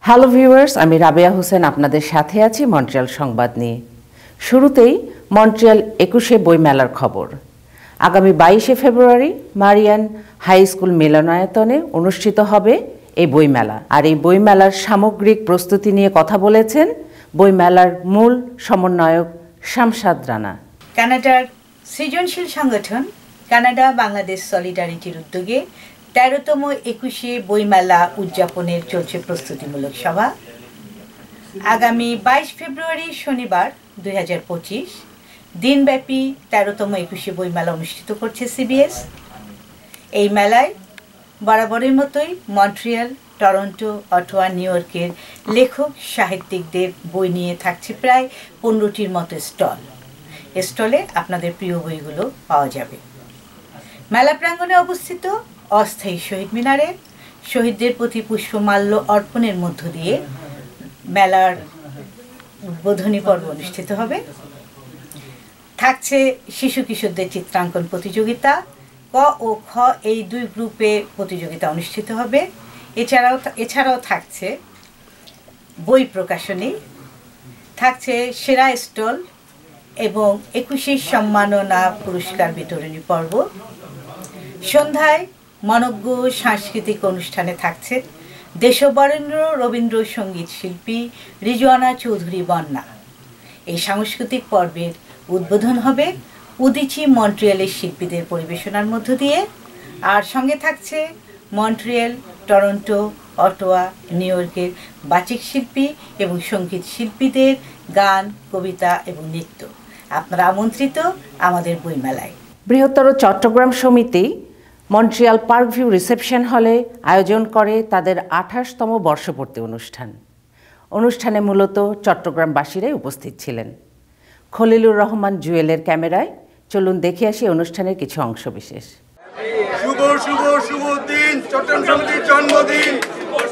Hello viewers, আমি রাবেয়া হোসেন আপনাদের সাথে আছি মন্ট্রিয়াল সংবাদ নিয়ে। শুরুতেই মন্ট্রিয়াল 21শে বইমেলার খবর। আগামী 22শে ফেব্রুয়ারি মারিয়ান হাই স্কুল মিলনায়তনে অনুষ্ঠিত হবে এই বইমেলা। আর এই বইমেলার সামগ্রিক প্রস্তুতি নিয়ে কথা বলেছেন বইমেলার মূল সমন্বয়ক শামসাদ রানা। কানাডার সৃজনশীল সংগঠন কানাডা বাংলাদেশ সলিডারিটির উদ্যোগে ১৩তম ২১শে বইমেলা উদযাপনের চলছে প্রস্তুতিমূলক সভা। আগামী ২২ ফেব্রুয়ারি শনিবার ২০২৫ দিনব্যাপী ১৩তম ২১শে বইমেলা অনুষ্ঠিত করছে সিবিএস। এই মেলায় বরাবরের মতোই মন্ট্রিয়াল, টরন্টো, অটোয়া, নিউ ইয়র্কের লেখক সাহিত্যিকদের বই নিয়ে থাকছে প্রায় ১৫টির মতো স্টল। স্টলে আপনাদের প্রিয় বইগুলো পাওয়া যাবে। মেলা প্রাঙ্গণে অবস্থিত অস্থায়ী শহীদ মিনারে শহীদদের প্রতি পুষ্পমাল্য অর্পণের মধ্য দিয়ে মেলার উদ্বোধনী পর্ব অনুষ্ঠিত হবে। থাকছে শিশু কিশোরদের চিত্রাঙ্কন প্রতিযোগিতা, ক ও খ এই দুই গ্রুপে প্রতিযোগিতা অনুষ্ঠিত হবে। এছাড়াও থাকছে বই প্রকাশনী, থাকছে সেরা স্টল এবং ২১শে সম্মাননা পুরস্কার বিতরণী পর্ব। সন্ধ্যায় মনজ্ঞ সাংস্কৃতিক অনুষ্ঠানে থাকছে দেশবরেণ্য রবীন্দ্রসঙ্গীত শিল্পী রিজওয়ানা চৌধুরী বন্যা। এই সাংস্কৃতিক পর্বের উদ্বোধন হবে উদীচী মন্ট্রিয়ালের শিল্পীদের পরিবেশনার মধ্য দিয়ে। আর সঙ্গে থাকছে মন্ট্রিয়াল, টরন্টো, অটোয়া, নিউ ইয়র্কের বাচিক শিল্পী এবং সঙ্গীত শিল্পীদের গান, কবিতা এবং নৃত্য। আপনারা আমন্ত্রিত আমাদের বইমেলায়। বৃহত্তর চট্টগ্রাম সমিতি মন্ট্রিয়াল পার্ক ভিউ রিসেপশন হলে আয়োজন করে তাদের ২৮তম বর্ষপূর্তি অনুষ্ঠানে মূলত চট্টগ্রামবাসীরাই উপস্থিত ছিলেন। খলিলুর রহমান জুয়েলের ক্যামেরায় চলুন দেখে আসি অনুষ্ঠানের কিছু অংশ বিশেষ। শুভ শুভ শুভ দিন, চট্টগ্রাম সমিতির জন্মদিন।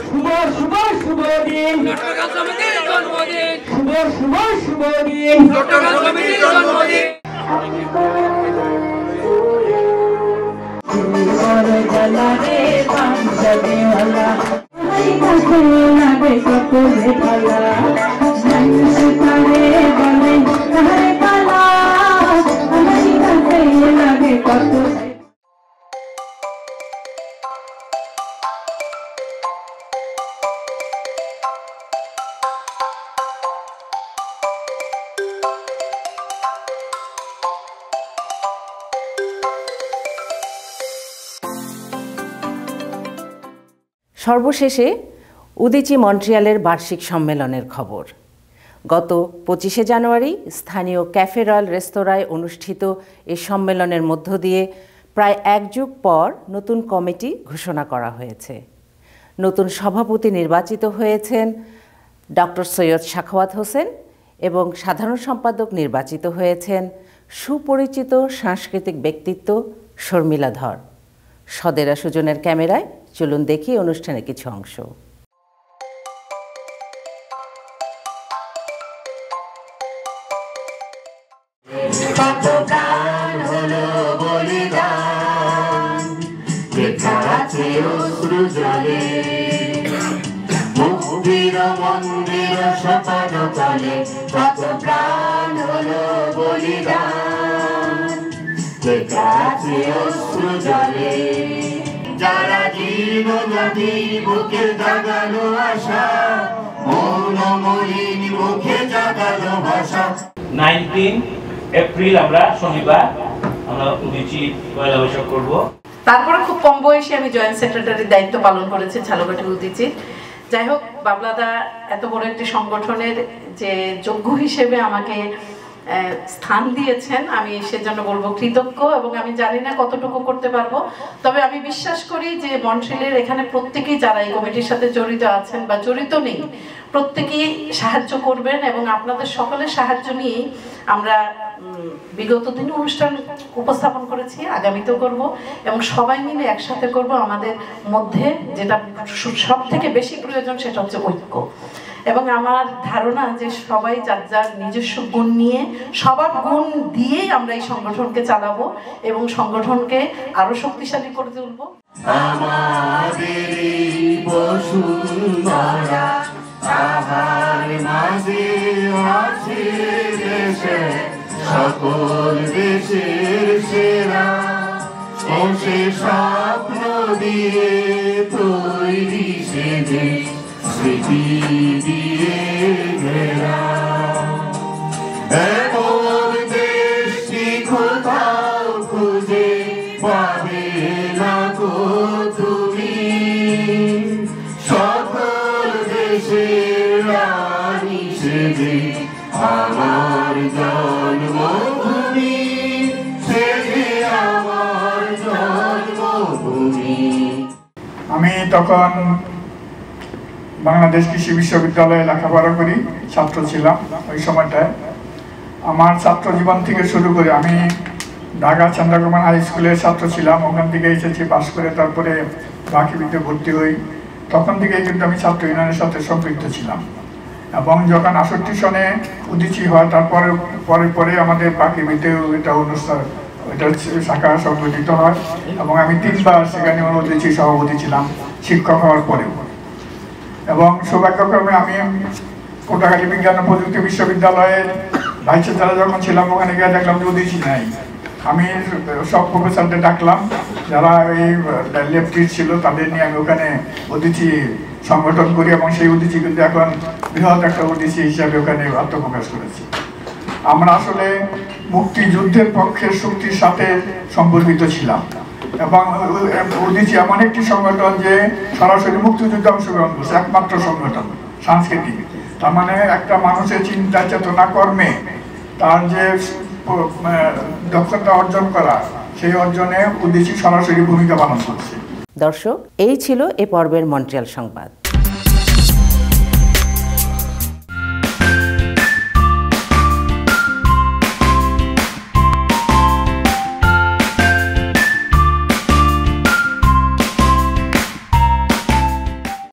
শুভ শুভ শুভ দিন, চট্টগ্রাম সমিতির জন্মদিন। শুভ শুভ শুভ দিন, চট্টগ্রাম সমিতির জন্মদিন। সর্বশেষে উদীচী মন্ট্রিয়ালের বার্ষিক সম্মেলনের খবর। গত ২৫শে জানুয়ারি স্থানীয় ক্যাফে রয়্যাল রেস্তোরাঁয় অনুষ্ঠিত এই সম্মেলনের মধ্য দিয়ে প্রায় এক যুগ পর নতুন কমিটি ঘোষণা করা হয়েছে। নতুন সভাপতি নির্বাচিত হয়েছেন ডক্টর সৈয়দ সাখাওয়াত হোসেন এবং সাধারণ সম্পাদক নির্বাচিত হয়েছেন সুপরিচিত সাংস্কৃতিক ব্যক্তিত্ব শর্মিলা ধর। সদেরা সুজনের ক্যামেরায় চলুন দেখি অনুষ্ঠানের কিছু অংশ। যারা জীবনদী বুকে জাগালো আশা, মৌন মলিন মুখে জাগালো ভাষা। 19 এপ্রিল আমরা শনিবার আমরা উদীচী পয়লা বৈশাখ করব। তারপরে খুব কম বয়সে আমি জয়েন্ট সেক্রেটারির দায়িত্ব পালন করেছি ঝালকাঠি উদীচীর। যাই হোক, বাবলাদা এত বড় একটি সংগঠনের যে যোগ্য হিসেবে আমাকে স্থান দিয়েছেন, আমি সেজন্য বলবো কৃতজ্ঞ। এবং আমি জানি না কতটুকু করতে পারবো, তবে আমি বিশ্বাস করি যে মন্ট্রিয়ালের এখানে প্রত্যেকেই যারা এই কমিটির সাথে জড়িত আছেন বা জড়িত নেই, প্রত্যেকেই সাহায্য করবেন এবং আপনাদের সকলের সাহায্য নিয়েই আমরা বিগত দিনে অনুষ্ঠান উপস্থাপন করেছি, আগামীতেও করব এবং সবাই মিলে একসাথে করব। আমাদের মধ্যে যেটা সব থেকে বেশি প্রয়োজন সেটা হচ্ছে ঐক্য। এবং আমার ধারণা যে সবাই যার যার নিজস্ব গুণ নিয়ে, সবার গুণ দিয়েই আমরা এই সংগঠনকে চালাবো এবং সংগঠনকে আরো শক্তিশালী করে তুলবো। আমাদের বসুন্ধরা তাহার মাঝে আছে দেশে সকল দেশের সেরা ও সে স্বপ্ন দিয়ে তৈরি সে দেশ স্মৃতি দিয়ে ঘেরা এমন দেশটি কোথাও খুঁজে পাবে না গো তুমি সকল দেশের রানী সে যে আমার জন্মভূমি সে যে আমার জন্মভূমি। আমি তখন বাংলাদেশ কৃষি বিশ্ববিদ্যালয়ে লেখাপড়া করি, ছাত্র ছিলাম ওই সময়টায়। আমার ছাত্র জীবন থেকে শুরু করে আমি ঢাকা চন্দ্রকুমার হাই স্কুলের ছাত্র ছিলাম, ওখান থেকে এসেছি পাশ করে, তারপরে বাকিবিতে ভর্তি হই। তখন থেকেই কিন্তু আমি ছাত্র ইউনিয়নের সাথে সম্পৃক্ত ছিলাম এবং যখন 68 সনে উদীচী হয় তারপরে পরে আমাদের বাকিবিতেও এটা অনুষ্ঠান এটা শাখা সংগঠিত হয় এবং আমি 3 বার সেখানে উদীচী সভাপতি ছিলাম শিক্ষক হওয়ার পরেও। এবং সৌভাগ্যক্রমে আমি কোটাখালী বিজ্ঞান ও প্রযুক্তি বিশ্ববিদ্যালয়ের ভাইস চ্যান্সেলর যখন ছিলাম ওখানে গিয়ে দেখলাম যে উদীচী নাই। আমি সব প্রফেসরদের ডাকলাম যারা এই লেফটিস্ট ছিল, তাদের নিয়ে আমি ওখানে উদীচী সংগঠন করি এবং সেই উদীচী কিন্তু এখন বৃহৎ একটা উদীচী হিসাবে ওখানে আত্মপ্রকাশ করেছি। আমরা আসলে মুক্তিযুদ্ধের পক্ষের শক্তির সাথে সম্পর্কিত ছিলাম এবং উদীচী এমন একটি সংগঠন যে সরাসরি মুক্তিযুদ্ধে অংশগ্রহণ করছে, একমাত্র সংগঠন সাংস্কৃতিক। তার মানে একটা মানুষের চিন্তা চেতনা কর্মে তার যে দক্ষতা অর্জন করা, সেই অর্জনে উদীচী সরাসরি ভূমিকা পালন করছে। দর্শক, এই ছিল এ পর্বের মন্ট্রিয়াল সংবাদ।